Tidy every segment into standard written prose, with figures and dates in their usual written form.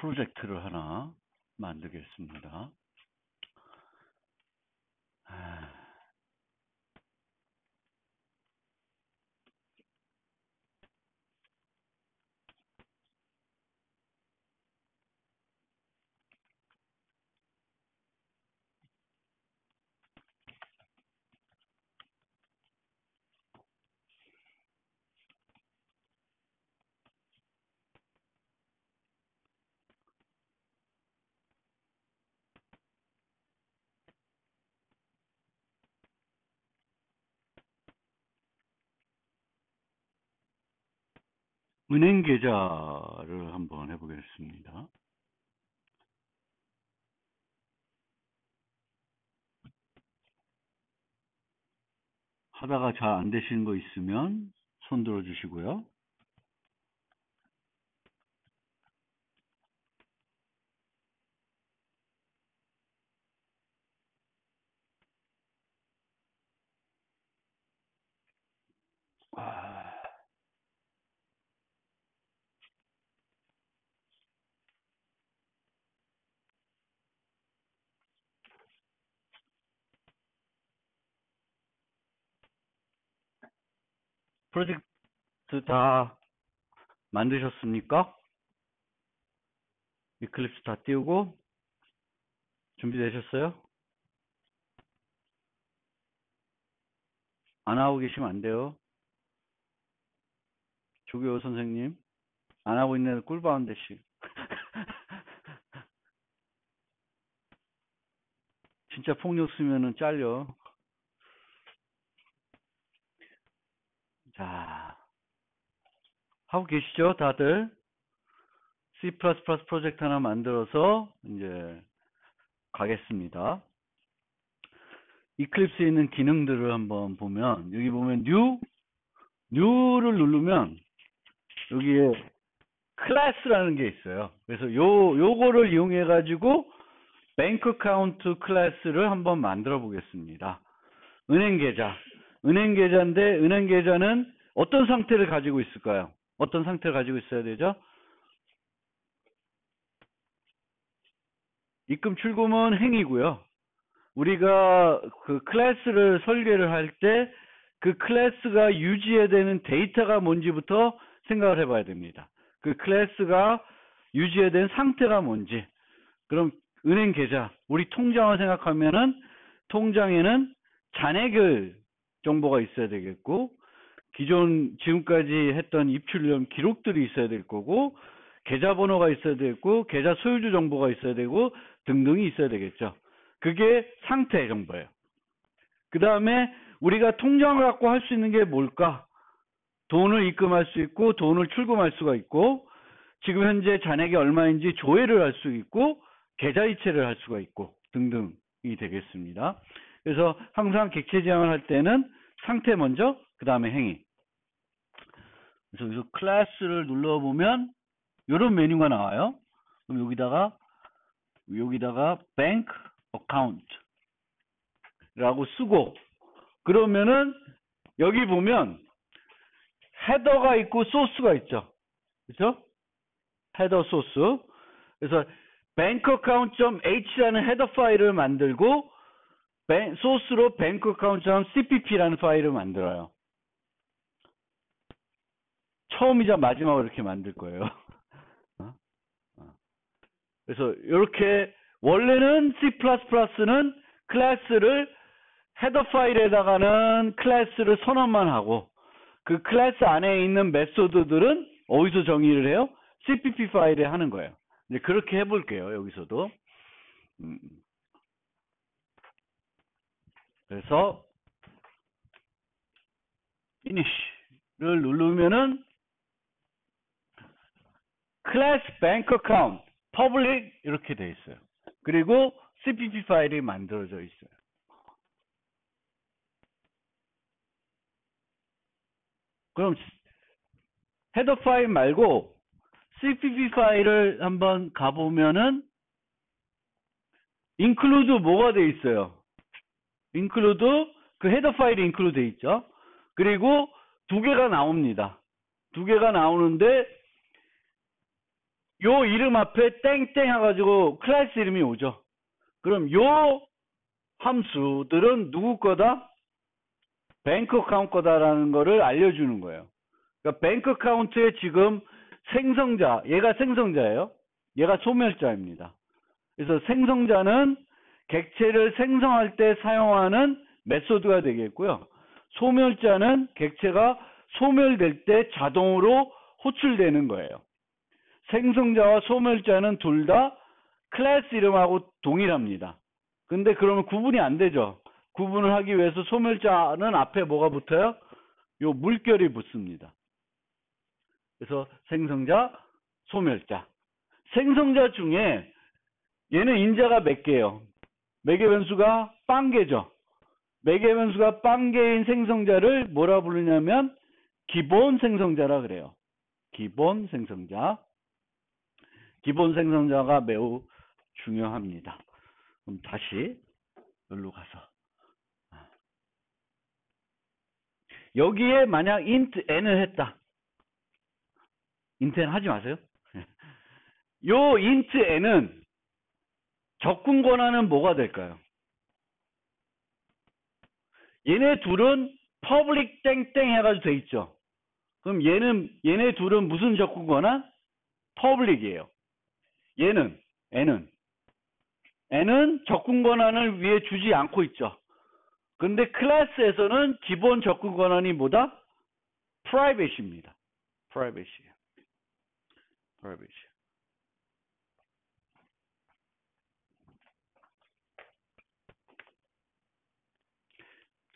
프로젝트를 하나 만들겠습니다. 은행 계좌를 한번 해보겠습니다. 하다가 잘 안 되시는 거 있으면 손 들어 주시고요. 프로젝트 다 만드셨습니까? 이클립스 다 띄우고 준비되셨어요? 안 하고 계시면 안 돼요. 조교호 선생님, 안 하고 있는 애들 꿀 바운데씩. 진짜 폭력 쓰면은 잘려. 자, 하고 계시죠, 다들? C++ 프로젝트 하나 만들어서 이제 가겠습니다. 이클립스에 있는 기능들을 한번 보면, 여기 보면 New를 누르면 여기에 클래스라는 게 있어요. 그래서 요거를 이용해 가지고 뱅크 카운트 클래스를 한번 만들어 보겠습니다. 은행 계좌인데 은행 계좌는 어떤 상태를 가지고 있을까요? 어떤 상태를 가지고 있어야 되죠? 입금 출금은 행이고요. 우리가 그 클래스를 설계를 할 때 그 클래스가 유지해야 되는 데이터가 뭔지부터 생각을 해봐야 됩니다. 그 클래스가 유지해야 되는 상태가 뭔지. 그럼 은행 계좌, 우리 통장을 생각하면은 통장에는 잔액을 정보가 있어야 되겠고, 지금까지 했던 입출금 기록들이 있어야 될 거고, 계좌번호가 있어야 되고, 계좌 소유주 정보가 있어야 되고, 등등이 있어야 되겠죠. 그게 상태 정보예요. 그 다음에 우리가 통장을 갖고 할 수 있는 게 뭘까? 돈을 입금할 수 있고, 돈을 출금할 수가 있고, 지금 현재 잔액이 얼마인지 조회를 할 수 있고, 계좌 이체를 할 수가 있고, 등등이 되겠습니다. 그래서 항상 객체 지향을 할 때는 상태 먼저, 그 다음에 행위. 그래서 여기서 클래스를 눌러보면 이런 메뉴가 나와요. 그럼 여기다가 bank account 라고 쓰고, 그러면은 여기 보면 헤더가 있고 소스가 있죠. 그렇죠? 헤더 소스. 그래서 bankaccount.h라는 헤더 파일을 만들고 소스로 bankaccount.cpp라는 파일을 만들어요. 처음이자 마지막으로 이렇게 만들 거예요. 그래서 이렇게 원래는 C++는 클래스를 헤더 파일에다가는 클래스를 선언만 하고, 그 클래스 안에 있는 메소드들은 어디서 정의를 해요? CPP 파일에 하는 거예요. 이제 그렇게 해볼게요. 여기서도. 그래서 finish를 누르면은 class bank account public 이렇게 돼 있어요. 그리고 CPP 파일이 만들어져 있어요. 그럼 헤더 파일 말고 CPP 파일을 한번 가보면은 include 뭐가 돼 있어요? include 그 헤더 파일이 include 돼 있죠. 그리고 두 개가 나옵니다. 두 개가 나오는데 요 이름 앞에 땡땡 해가지고 클래스 이름이 오죠. 그럼 요 함수들은 누구 거다? 뱅크 어카운트 거다라는 거를 알려주는 거예요. 그러니까 뱅크 어카운트에 지금 생성자, 얘가 생성자예요. 얘가 소멸자입니다. 그래서 생성자는 객체를 생성할 때 사용하는 메소드가 되겠고요. 소멸자는 객체가 소멸될 때 자동으로 호출되는 거예요. 생성자와 소멸자는 둘 다 클래스 이름하고 동일합니다. 근데 그러면 구분이 안 되죠. 구분을 하기 위해서 소멸자는 앞에 뭐가 붙어요? 요 물결이 붙습니다. 그래서 생성자, 소멸자. 생성자 중에 얘는 인자가 몇 개예요? 매개 변수가 빵개죠. 매개 변수가 빵개인 생성자를 뭐라 부르냐면 기본 생성자라 그래요. 기본 생성자. 기본 생성자가 매우 중요합니다. 그럼 다시 여기로 가서 여기에 만약 int n을 했다. int n 하지 마세요. 요 int n은 적군 권한은 뭐가 될까요? 얘네 둘은 public 땡땡 해가지고 돼 있죠. 그럼 얘네 둘은 무슨 적군 권한? public이에요. 얘는 n은 적군 권한을 위해 주지 않고 있죠. 근데 클래스에서는 기본 적군 권한이 뭐다? private입니다. private이에요.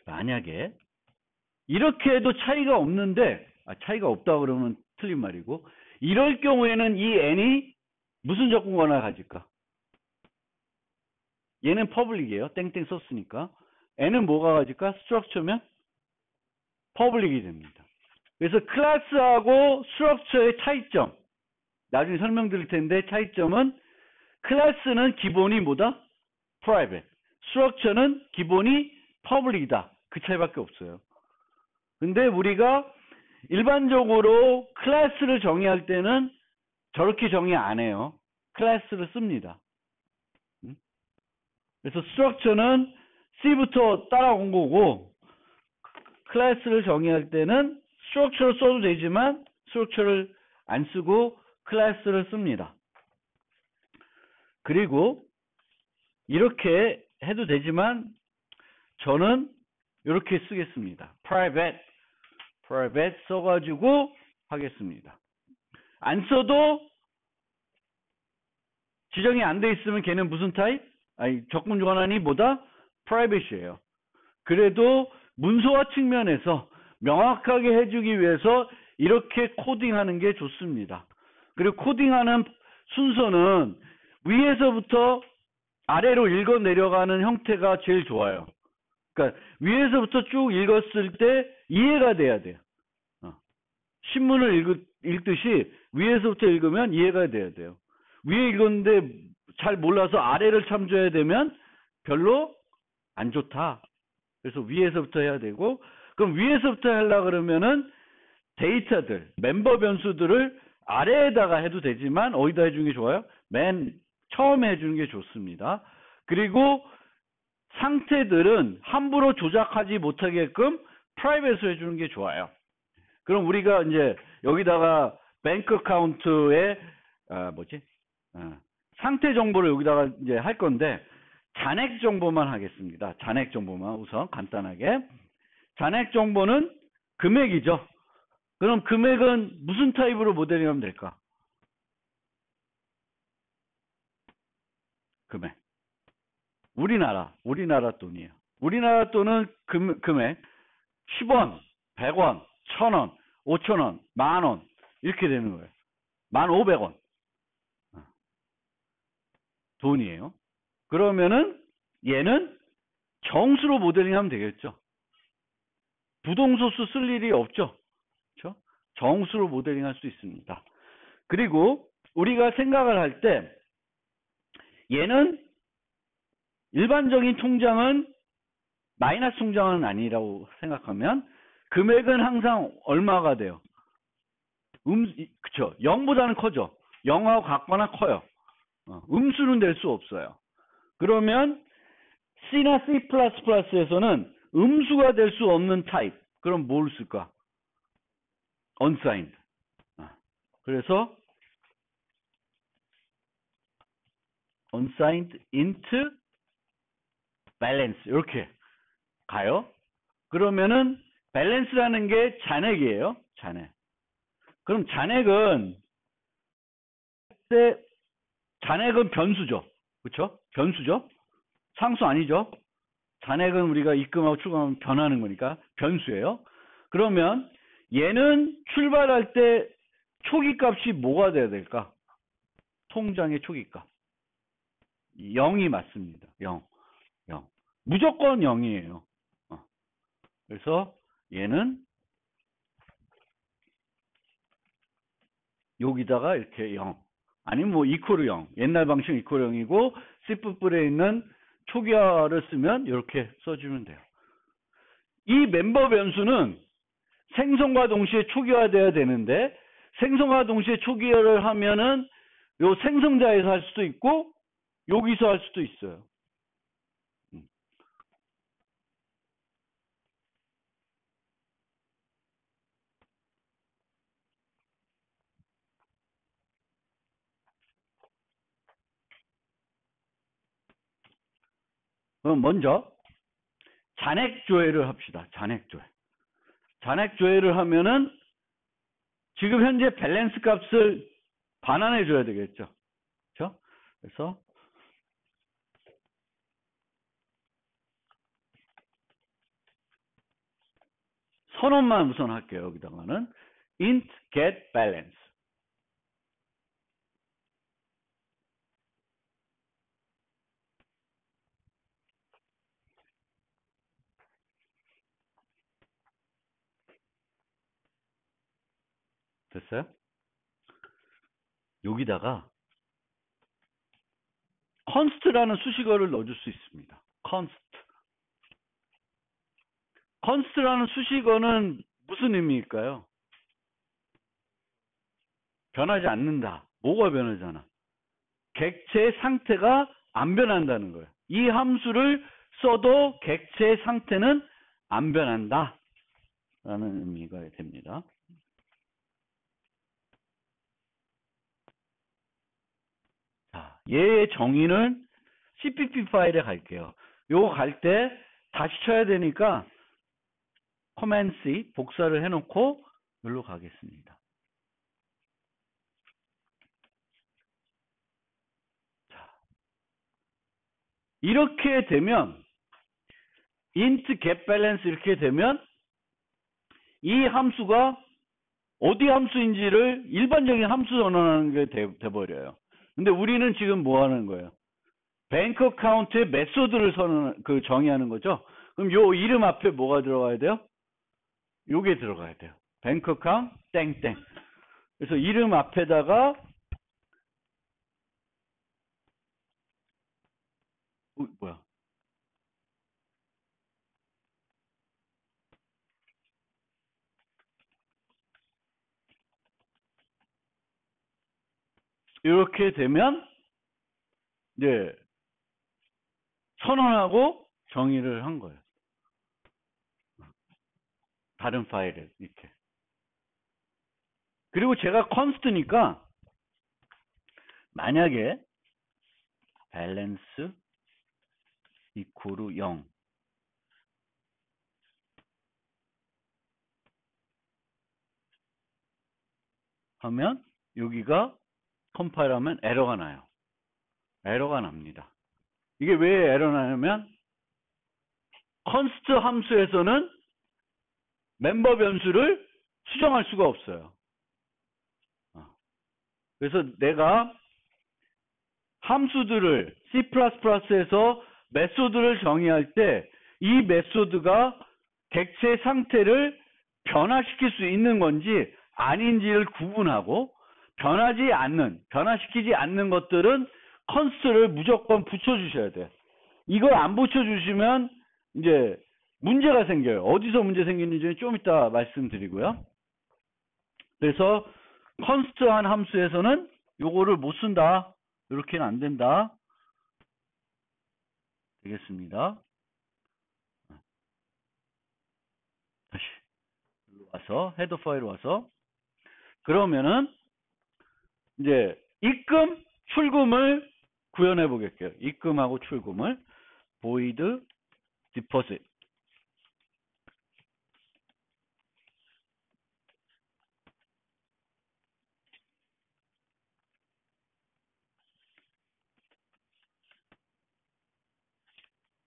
만약에 이렇게 해도 차이가 없는데 차이가 없다 그러면 틀린 말이고 이럴 경우에는 이 n이 무슨 적군 권한을 가질까? 얘는 퍼블릭이에요. 땡땡 썼으니까. n은 뭐가 가질까? 스트럭처면 퍼블릭이 됩니다. 그래서 클래스하고 스트럭처의 차이점 나중에 설명드릴 텐데 차이점은 클래스는 기본이 뭐다? private. 스트럭처는 기본이 퍼블릭이다. 그 차이밖에 없어요. 근데 우리가 일반적으로 클래스를 정의할 때는 저렇게 정의 안 해요. 클래스를 씁니다. 그래서 스트럭처는 C부터 따라온 거고 클래스를 정의할 때는 스트럭처를 써도 되지만 스트럭처를 안 쓰고 클래스를 씁니다. 그리고 이렇게 해도 되지만 저는 이렇게 쓰겠습니다. private 써가지고 하겠습니다. 안 써도 지정이 안 돼 있으면 걔는 무슨 타입? 적군 권한이 뭐다? private이에요. 그래도 문서화 측면에서 명확하게 해주기 위해서 이렇게 코딩하는 게 좋습니다. 그리고 코딩하는 순서는 위에서부터 아래로 읽어 내려가는 형태가 제일 좋아요. 그러니까 위에서부터 쭉 읽었을 때 이해가 돼야 돼요. 신문을 읽듯이 위에서부터 읽으면 이해가 돼야 돼요. 위에 읽었는데 잘 몰라서 아래를 참조해야 되면 별로 안 좋다. 그래서 위에서부터 해야 되고 그럼 위에서부터 하려고 그러면은 데이터들, 멤버 변수들을 아래에다가 해도 되지만 어디다 해주는 게 좋아요? 맨 처음에 해주는 게 좋습니다. 그리고 상태들은 함부로 조작하지 못하게끔 프라이빗으로 해주는 게 좋아요. 그럼 우리가 이제 여기다가 뱅크 어카운트에 상태 정보를 여기다가 이제 할 건데 잔액 정보만 하겠습니다. 잔액 정보만 우선 간단하게. 잔액 정보는 금액이죠. 그럼 금액은 무슨 타입으로 모델링하면 될까? 금액. 우리나라 돈이에요. 우리나라 돈은 금액 10원, 100원, 1000원, 5000원, 만원 이렇게 되는 거예요. 1500원 돈이에요. 그러면은 얘는 정수로 모델링하면 되겠죠. 부동소수 쓸 일이 없죠. 그렇죠? 정수로 모델링할 수 있습니다. 그리고 우리가 생각을 할 때 얘는 일반적인 통장은 마이너스 통장은 아니라고 생각하면 금액은 항상 얼마가 돼요? 그쵸. 0보다는 커져. 0하고 같거나 커요. 음수는 될 수 없어요. 그러면 C나 C++에서는 음수가 될 수 없는 타입. 그럼 뭘 쓸까? unsigned. 그래서 unsigned int balance 이렇게 가요. 그러면은 balance라는 게 잔액이에요. 잔액. 그럼 잔액은 변수죠. 그렇죠? 변수죠. 상수 아니죠. 잔액은 우리가 입금하고 출금하면 변하는 거니까 변수예요. 그러면 얘는 출발할 때 초기 값이 뭐가 돼야 될까? 통장의 초기 값. 0이 맞습니다. 0. 무조건 0이에요. 그래서 얘는 여기다가 이렇게 0. 아니면 뭐 이퀄 0. 옛날 방식 이퀄 0이고 C++에 있는 초기화를 쓰면 이렇게 써주면 돼요. 이 멤버 변수는 생성과 동시에 초기화돼야 되는데 생성과 동시에 초기화를 하면은 요 생성자에서 할 수도 있고 여기서 할 수도 있어요. 그럼 먼저 잔액 조회를 합시다. 잔액 조회. 잔액 조회를 하면은 지금 현재 밸런스 값을 반환해 줘야 되겠죠. 그렇죠? 그래서 선언만 우선 할게요. 여기다가는 int get balance. 됐어요? 여기다가 const라는 수식어를 넣어줄 수 있습니다. const라는 수식어는 무슨 의미일까요? 변하지 않는다. 뭐가 변하잖아? 객체의 상태가 안 변한다는 거예요. 이 함수를 써도 객체의 상태는 안 변한다. 라는 의미가 됩니다. 자, 얘의 정의는 CPP 파일에 갈게요. 요거 갈 때 다시 쳐야 되니까 커맨드 C 복사를 해놓고 여기로 가겠습니다. 자, 이렇게 되면 int get balance 이렇게 되면 이 함수가 어디 함수인지를 일반적인 함수 전환하는 게 돼버려요. 근데 우리는 지금 뭐 하는 거예요? 뱅크 어카운트의 메소드를 정의하는 거죠. 그럼 요 이름 앞에 뭐가 들어가야 돼요? 요게 들어가야 돼요. 뱅크 어카운트 땡땡. 그래서 이름 앞에다가 뭐야? 이렇게 되면 이제 선언하고 정의를 한 거예요. 다른 파일에 이렇게. 그리고 제가 const니까 만약에 balance equal 0 하면 여기가 컴파일하면 에러가 나요. 에러가 납니다. 이게 왜 에러 나냐면 const 함수에서는 멤버 변수를 수정할 수가 없어요. 그래서 내가 함수들을 C++에서 메소드를 정의할 때 이 메소드가 객체 상태를 변화시킬 수 있는 건지 아닌지를 구분하고 변화시키지 않는 것들은 const를 무조건 붙여주셔야 돼요. 이걸 안 붙여주시면 이제 문제가 생겨요. 어디서 문제 생기는지 좀 이따 말씀드리고요. 그래서 const한 함수에서는 요거를 못 쓴다. 이렇게는 안 된다. 되겠습니다. 다시 와서 헤더 파일 와서 그러면은 이제 입금, 출금을 구현해 보겠게요. 입금하고 출금을 void deposit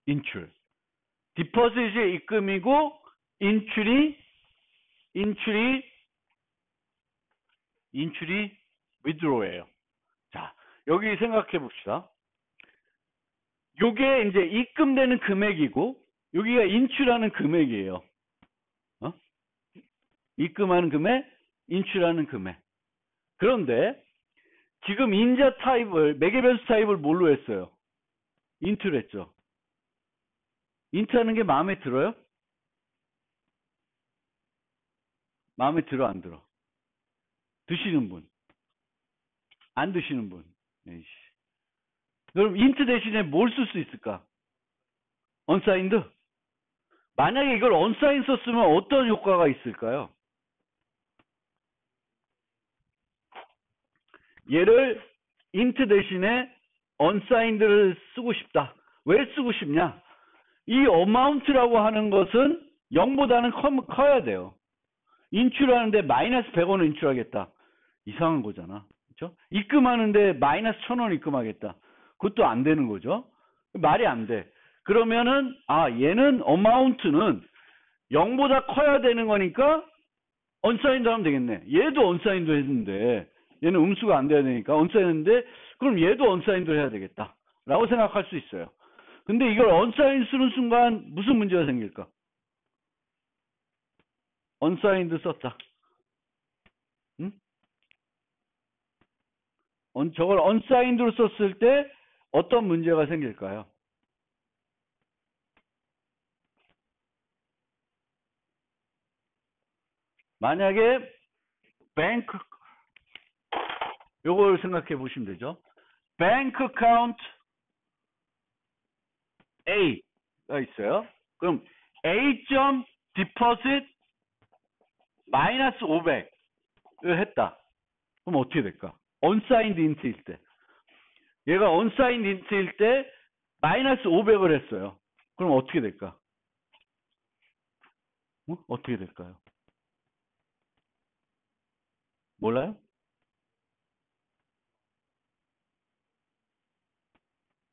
인출. 디포짓이 입금이고 인출이 withdraw예요. 자, 여기 생각해 봅시다. 요게 이제 입금되는 금액이고 여기가 인출하는 금액이에요. 어? 입금하는 금액, 인출하는 금액. 그런데 지금 인자 타입을 매개변수 타입을 뭘로 했어요? 인트로 했죠. 인트하는 게 마음에 들어요? 마음에 들어 안 들어? 드시는 분, 안 드시는 분. 에이씨. 그럼 인트 대신에 뭘 쓸 수 있을까? 언사인드? 만약에 이걸 언사인 썼으면 어떤 효과가 있을까요? 얘를 인트 대신에 언사인드를 쓰고 싶다. 왜 쓰고 싶냐? 이 어마운트라고 하는 것은 0보다는 커야 돼요. 인출하는데 마이너스 100원을 인출하겠다. 이상한 거잖아. 그렇죠? 입금하는데 마이너스 1000원 입금하겠다. 그것도 안 되는 거죠. 말이 안 돼. 그러면은 얘는 어마운트는 0보다 커야 되는 거니까 언사인드 하면 되겠네. 얘도 언사인드 했는데 얘는 음수가 안 돼야 되니까 언사인드 했는데 그럼 얘도 언사인드 해야 되겠다. 라고 생각할 수 있어요. 근데 이걸 언사인드 쓰는 순간 무슨 문제가 생길까? 언사인드 썼다. 응? 저걸 언사인드로 썼을 때 어떤 문제가 생길까요? 만약에 뱅크 요걸 생각해 보시면 되죠. 뱅크 카운트 A가 있어요. 그럼 A.deposit 마이너스 500을 했다. 그럼 어떻게 될까? 언사인드 인트일 때. 얘가 언사인드 인트일 때 마이너스 500을 했어요. 그럼 어떻게 될까? 어떻게 될까요? 몰라요?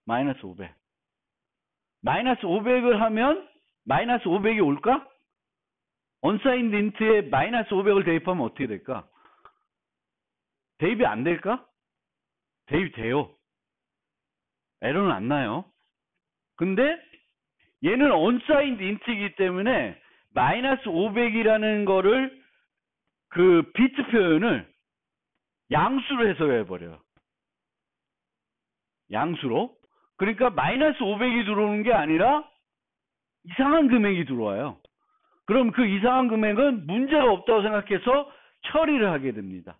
마이너스 500. 마이너스 500을 하면 마이너스 500이 올까? 언사인드 인트에 마이너스 500을 대입하면 어떻게 될까? 대입이 안 될까? 대입이 돼요. 에러는 안 나요. 근데 얘는 언사인드 인트이기 때문에 마이너스 500이라는 거를 그 비트 표현을 양수로 해석해 버려요. 양수로. 그러니까 마이너스 500이 들어오는 게 아니라 이상한 금액이 들어와요. 그럼 그 이상한 금액은 문제가 없다고 생각해서 처리를 하게 됩니다.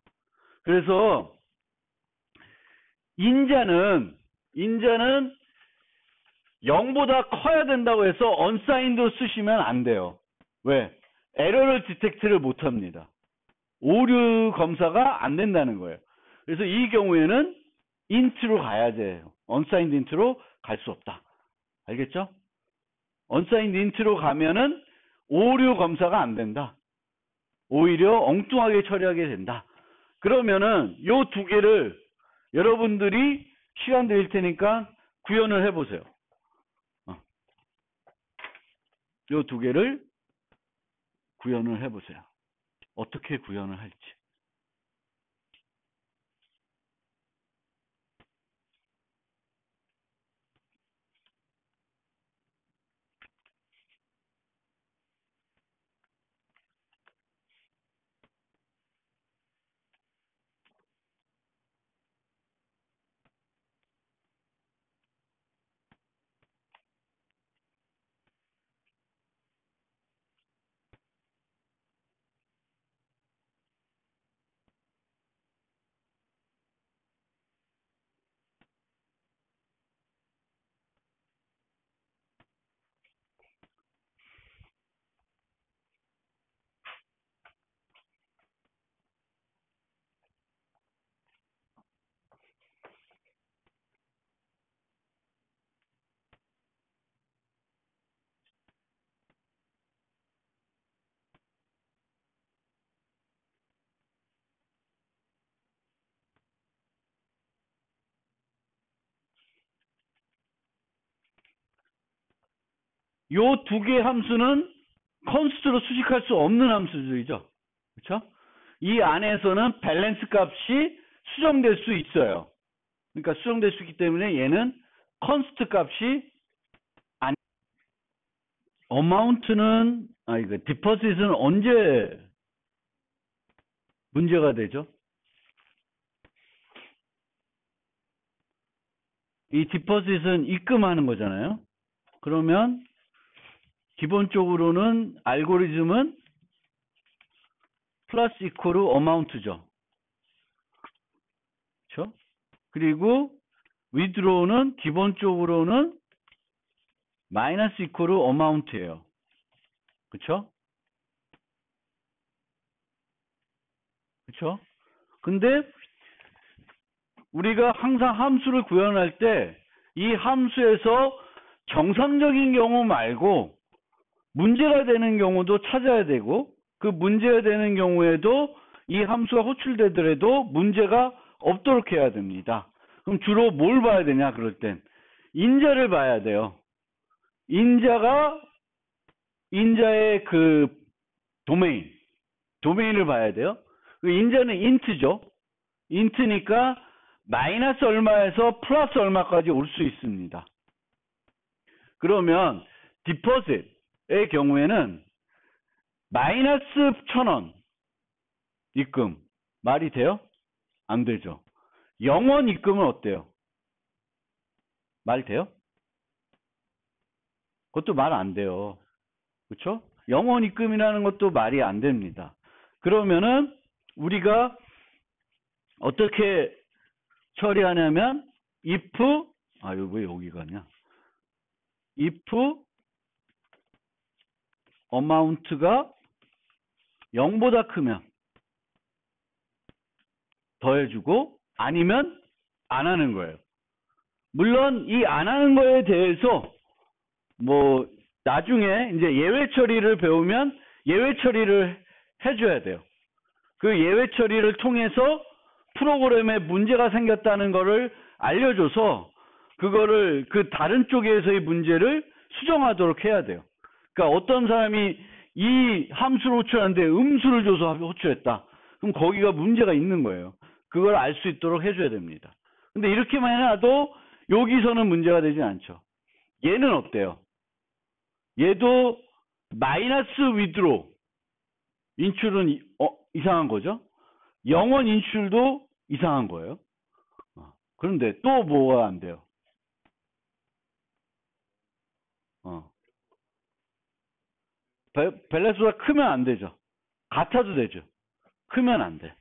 그래서 인자는 0보다 커야 된다고 해서 언사인드로 쓰시면 안 돼요. 왜? 에러를 디텍트를 못 합니다. 오류 검사가 안 된다는 거예요. 그래서 이 경우에는 인트로 가야 돼요. 언사인드 인트로 갈 수 없다. 알겠죠? 언사인드 인트로 가면은 오류 검사가 안 된다. 오히려 엉뚱하게 처리하게 된다. 그러면은 요 두 개를 여러분들이 시간 드릴 테니까 구현을 해보세요. 요 두 개를 구현을 해보세요. 어떻게 구현을 할지. 요 두 개의 함수는 컨스트로 수식할 수 없는 함수들이죠. 그렇죠? 이 안에서는 밸런스 값이 수정될 수 있어요. 그러니까 수정될 수 있기 때문에 얘는 컨스트 값이 아니. 어마운트는 이거 디포짓은 언제 문제가 되죠? 이 디포짓은 입금하는 거잖아요. 그러면 기본적으로는 알고리즘은 플러스 이퀄 어마운트죠. 그렇죠? 그리고 withdraw는 기본적으로는 마이너스 이퀄 어마운트예요. 그렇죠? 그렇죠? 근데 우리가 항상 함수를 구현할 때 이 함수에서 정상적인 경우 말고 문제가 되는 경우도 찾아야 되고, 그 문제가 되는 경우에도 이 함수가 호출되더라도 문제가 없도록 해야 됩니다. 그럼 주로 뭘 봐야 되냐 그럴 땐 인자를 봐야 돼요. 인자의 그 도메인을 봐야 돼요. 그 인자는 인트죠. 인트니까 마이너스 얼마에서 플러스 얼마까지 올 수 있습니다. 그러면 디포짓의 경우에는 마이너스 1,000원 입금 말이 돼요? 안 되죠. 0원 입금은 어때요? 말 돼요? 그것도 말 안 돼요. 그렇죠? 0원 입금이라는 것도 말이 안 됩니다. 그러면은 우리가 어떻게 처리하냐면 if 이거 왜 여기 가냐? if amount가 0보다 크면 더해주고 아니면 안 하는 거예요. 물론 이 안 하는 거에 대해서 뭐 나중에 이제 예외 처리를 배우면 예외 처리를 해줘야 돼요. 그 예외 처리를 통해서 프로그램에 문제가 생겼다는 거를 알려줘서 그거를 그 다른 쪽에서의 문제를 수정하도록 해야 돼요. 그러니까 어떤 사람이 이 함수를 호출하는데 음수를 줘서 호출했다. 그럼 거기가 문제가 있는 거예요. 그걸 알 수 있도록 해줘야 됩니다. 근데 이렇게만 해놔도 여기서는 문제가 되지 않죠. 얘는 어때요? 얘도 마이너스 위드로 인출은 이상한 거죠. 0원 인출도 이상한 거예요. 그런데 또 뭐가 안 돼요? 밸런스가 크면 안 되죠. 같아도 되죠. 크면 안 돼.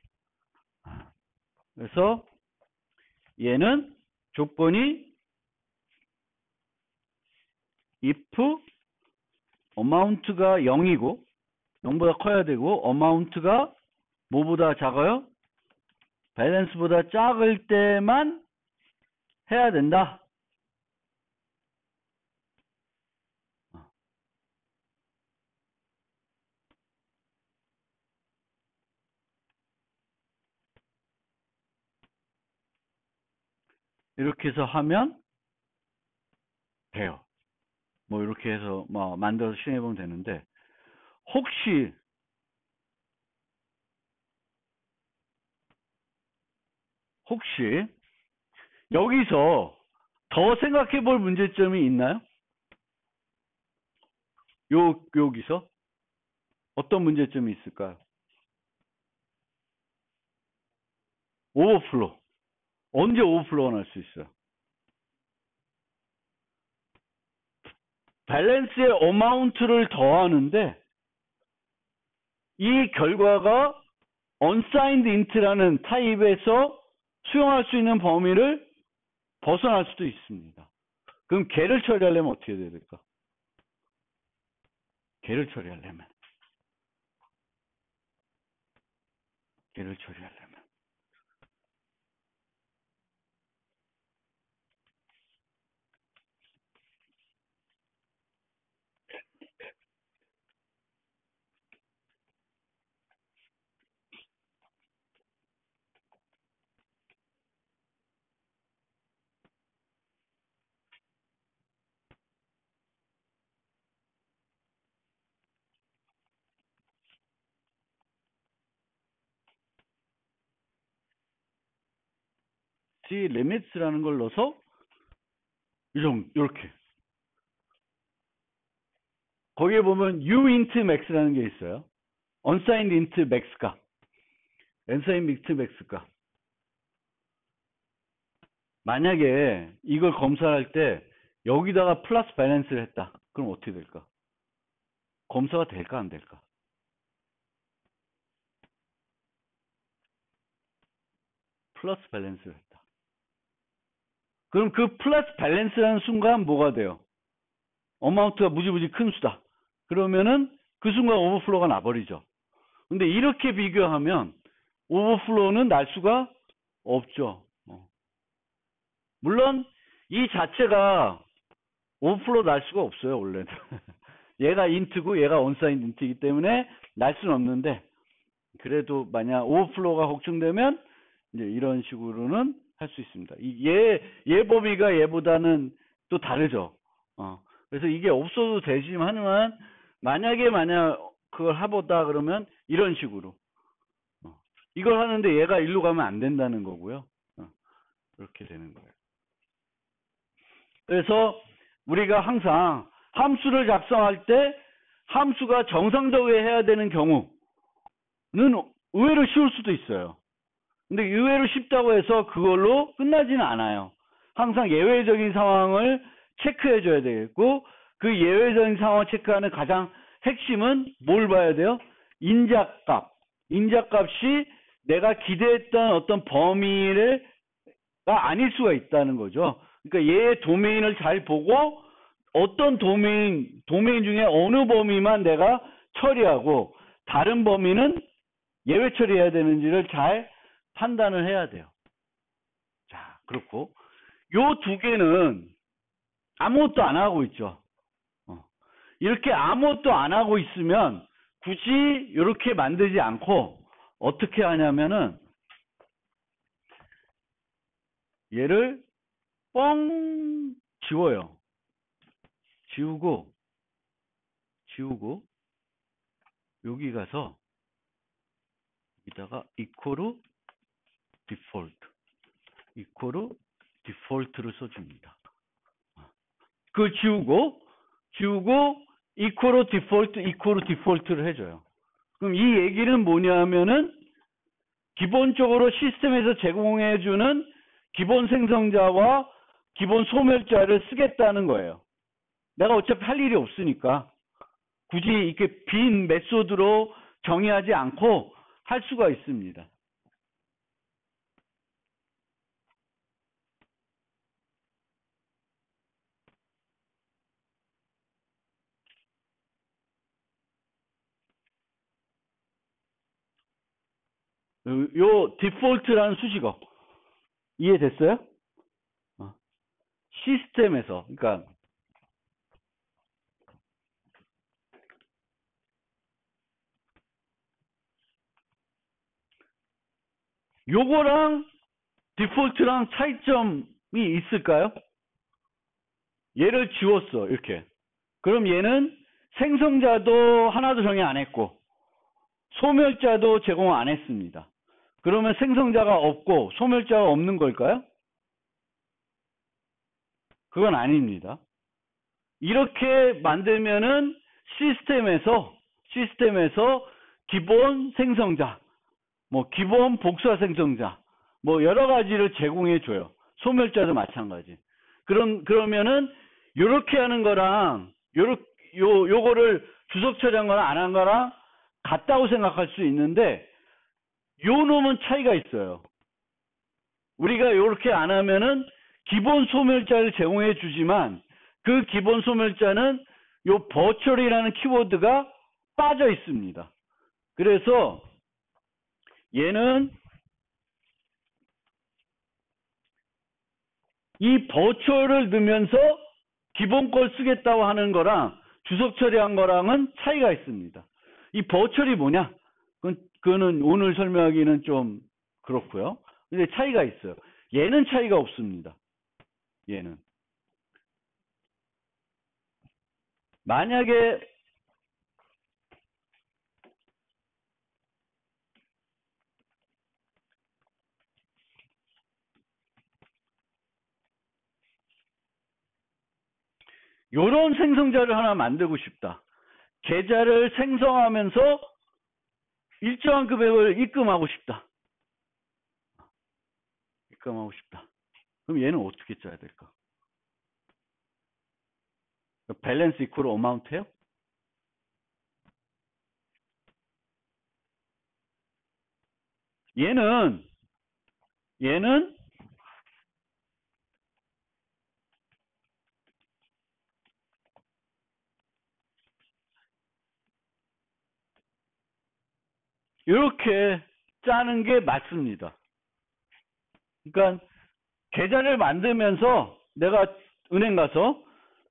그래서 얘는 조건이 if amount가 0이고 0보다 커야 되고 amount가 뭐보다 작아요? 밸런스보다 작을 때만 해야 된다. 이렇게 해서 하면 돼요. 뭐 이렇게 해서 뭐 만들어서 실행해 보면 되는데 혹시 여기서 더 생각해 볼 문제점이 있나요? 여기서 어떤 문제점이 있을까요? 오버플로. 언제 오버플로가 날 수 있어요? 밸런스의 어마운트를 더하는데 이 결과가 unsigned int라는 타입에서 수용할 수 있는 범위를 벗어날 수도 있습니다. 그럼 걔를 처리하려면 어떻게 해야 될까? 걔를 처리하려면 limits라는 걸 넣어서 이렇게 거기에 보면 u int max라는 게 있어요. unsigned int max가 unsigned int max가 만약에 이걸 검사할 때 여기다가 플러스 밸런스를 했다. 그럼 어떻게 될까? 검사가 될까 안 될까? 플러스 밸런스를 했다. 그럼 그 플러스 밸런스라는 순간 뭐가 돼요? 어마운트가 무지무지 큰 수다. 그러면은 그 순간 오버플로우가 나버리죠. 근데 이렇게 비교하면 오버플로우는 날 수가 없죠. 물론 이 자체가 오버플로우 날 수가 없어요. 원래는. 얘가 인트고 얘가 온사인 인트이기 때문에 날 수는 없는데 그래도 만약 오버플로우가 걱정되면 이제 이런 식으로는 할 수 있습니다. 얘 범위가 얘보다는 또 다르죠. 그래서 이게 없어도 되지만 만약 그걸 해보다 그러면 이런 식으로 이걸 하는데 얘가 일로 가면 안 된다는 거고요. 이렇게 되는 거예요. 그래서 우리가 항상 함수를 작성할 때 함수가 정상적으로 해야 되는 경우는 의외로 쉬울 수도 있어요. 근데 의외로 쉽다고 해서 그걸로 끝나지는 않아요. 항상 예외적인 상황을 체크해 줘야 되겠고 그 예외적인 상황을 체크하는 가장 핵심은 뭘 봐야 돼요? 인자값. 인자값이 내가 기대했던 어떤 범위가 아닐 수가 있다는 거죠. 그러니까 얘의 도메인을 잘 보고 어떤 도메인 중에 어느 범위만 내가 처리하고 다른 범위는 예외 처리해야 되는지를 잘 판단을 해야 돼요. 자, 그렇고 요 두 개는 아무것도 안 하고 있죠. 이렇게 아무것도 안 하고 있으면 굳이 이렇게 만들지 않고 어떻게 하냐면은 얘를 뻥 지워요. 지우고 여기 가서 여기다가 equal default를 써줍니다. 그 지우고 equal default를 해줘요. 그럼 이 얘기는 뭐냐면은 기본적으로 시스템에서 제공해주는 기본 생성자와 기본 소멸자를 쓰겠다는 거예요. 내가 어차피 할 일이 없으니까 굳이 이렇게 빈 메소드로 정의하지 않고 할 수가 있습니다. 요 디폴트라는 수식어 이해됐어요? 시스템에서 그러니까 요거랑 디폴트랑 차이점이 있을까요? 얘를 지웠어 이렇게. 그럼 얘는 생성자도 하나도 정의 안 했고 소멸자도 제공 안 했습니다. 그러면 생성자가 없고 소멸자가 없는 걸까요? 그건 아닙니다. 이렇게 만들면은 시스템에서 기본 생성자, 뭐 기본 복사 생성자, 뭐 여러 가지를 제공해 줘요. 소멸자도 마찬가지. 그러면은 요렇게 하는 거랑 요거를 주석 처리한 거랑 안 한 거랑 같다고 생각할 수 있는데 요 놈은 차이가 있어요. 우리가 요렇게 안 하면은 기본 소멸자를 제공해 주지만 그 기본 소멸자는 요 버추얼이라는 키워드가 빠져 있습니다. 그래서 얘는 이 버추얼을 넣으면서 기본 걸 쓰겠다고 하는 거랑 주석 처리한 거랑은 차이가 있습니다. 이 버추얼이 뭐냐? 그거는 오늘 설명하기는 좀 그렇고요. 근데 차이가 있어요. 얘는 차이가 없습니다. 얘는. 만약에 요런 생성자를 하나 만들고 싶다. 계좌를 생성하면서 일정한 금액을 입금하고 싶다. 입금하고 싶다. 그럼 얘는 어떻게 짜야 될까? 밸런스 이퀄 어마운트예요? 얘는 이렇게 짜는 게 맞습니다. 그러니까 계좌를 만들면서 내가 은행 가서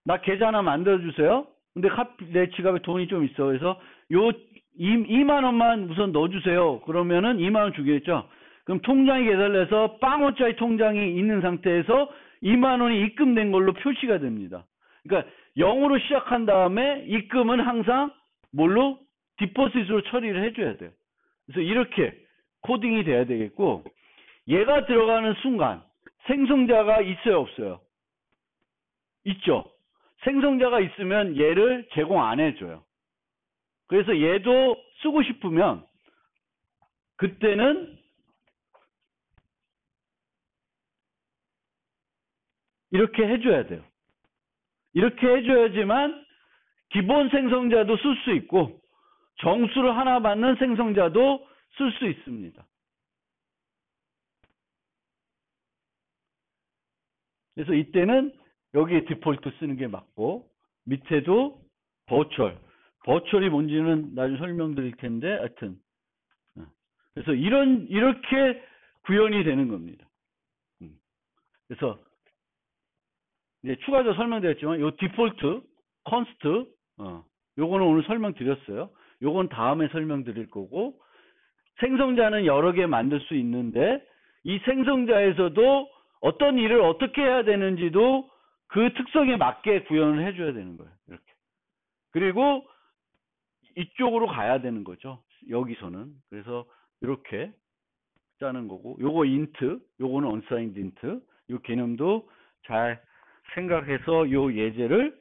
나 계좌 하나 만들어 주세요. 근데 내 지갑에 돈이 좀 있어. 그래서 요 2만 원만 우선 넣어 주세요. 그러면은 2만 원 주겠죠. 그럼 통장에 계산해서 0원짜리 통장이 있는 상태에서 2만 원이 입금된 걸로 표시가 됩니다. 그러니까 0으로 시작한 다음에 입금은 항상 뭘로? 디포짓으로 처리를 해줘야 돼요. 그래서 이렇게 코딩이 돼야 되겠고, 얘가 들어가는 순간 생성자가 있어요, 없어요? 있죠. 생성자가 있으면 얘를 제공 안 해줘요. 그래서 얘도 쓰고 싶으면 그때는 이렇게 해줘야 돼요. 이렇게 해줘야지만 기본 생성자도 쓸 수 있고 정수를 하나 받는 생성자도 쓸 수 있습니다. 그래서 이때는 여기 디폴트 쓰는 게 맞고, 밑에도 버추얼이 뭔지는 나중에 설명드릴 텐데, 하여튼 그래서 이렇게 구현이 되는 겁니다. 그래서 이제 추가적으로 설명드렸지만 요 디폴트, 컨스트, 요거는 오늘 설명드렸어요. 요건 다음에 설명드릴 거고, 생성자는 여러 개 만들 수 있는데 이 생성자에서도 어떤 일을 어떻게 해야 되는지도 그 특성에 맞게 구현을 해줘야 되는 거예요. 이렇게. 그리고 이쪽으로 가야 되는 거죠. 여기서는. 그래서 이렇게 짜는 거고, 요거 인트, 요거는 unsigned int, 요 개념도 잘 생각해서 요 예제를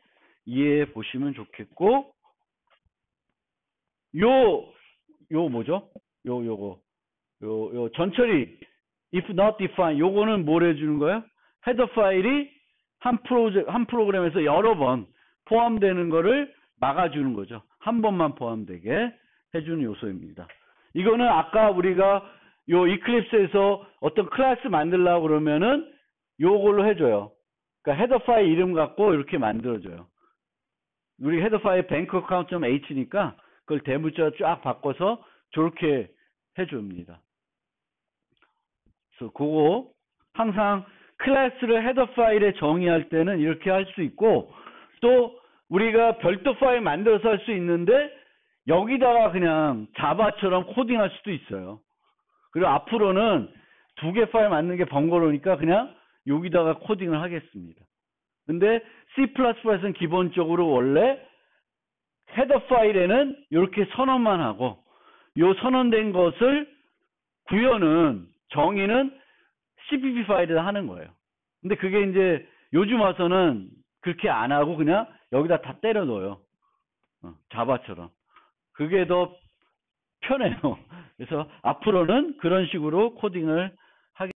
이해해 보시면 좋겠고, 요 뭐죠? 요 전처리 if not defined, 요거는 뭘 해주는 거예요? 헤더 파일이 한 프로그램에서 여러 번 포함되는 거를 막아주는 거죠. 한 번만 포함되게 해주는 요소입니다. 이거는 아까 우리가 요 이클립스에서 어떤 클래스 만들려고 그러면은 요걸로 해줘요. 그러니까 헤더 파일 이름 갖고 이렇게 만들어줘요. 우리 헤더 파일 bank account.h니까 그걸 대문자 쫙 바꿔서 저렇게 해줍니다. 그래서 그거 항상 클래스를 헤더 파일에 정의할 때는 이렇게 할 수 있고, 또 우리가 별도 파일 만들어서 할 수 있는데 여기다가 그냥 자바처럼 코딩할 수도 있어요. 그리고 앞으로는 두 개 파일 만드는 게 번거로우니까 그냥 여기다가 코딩을 하겠습니다. 근데 C++는 기본적으로 원래 헤더 파일에는 이렇게 선언만 하고, 요 선언된 것을 구현은, 정의는 CPP 파일에 하는 거예요. 근데 그게 이제 요즘 와서는 그렇게 안 하고 그냥 여기다 다 때려 넣어요. 자바처럼. 그게 더 편해요. 그래서 앞으로는 그런 식으로 코딩을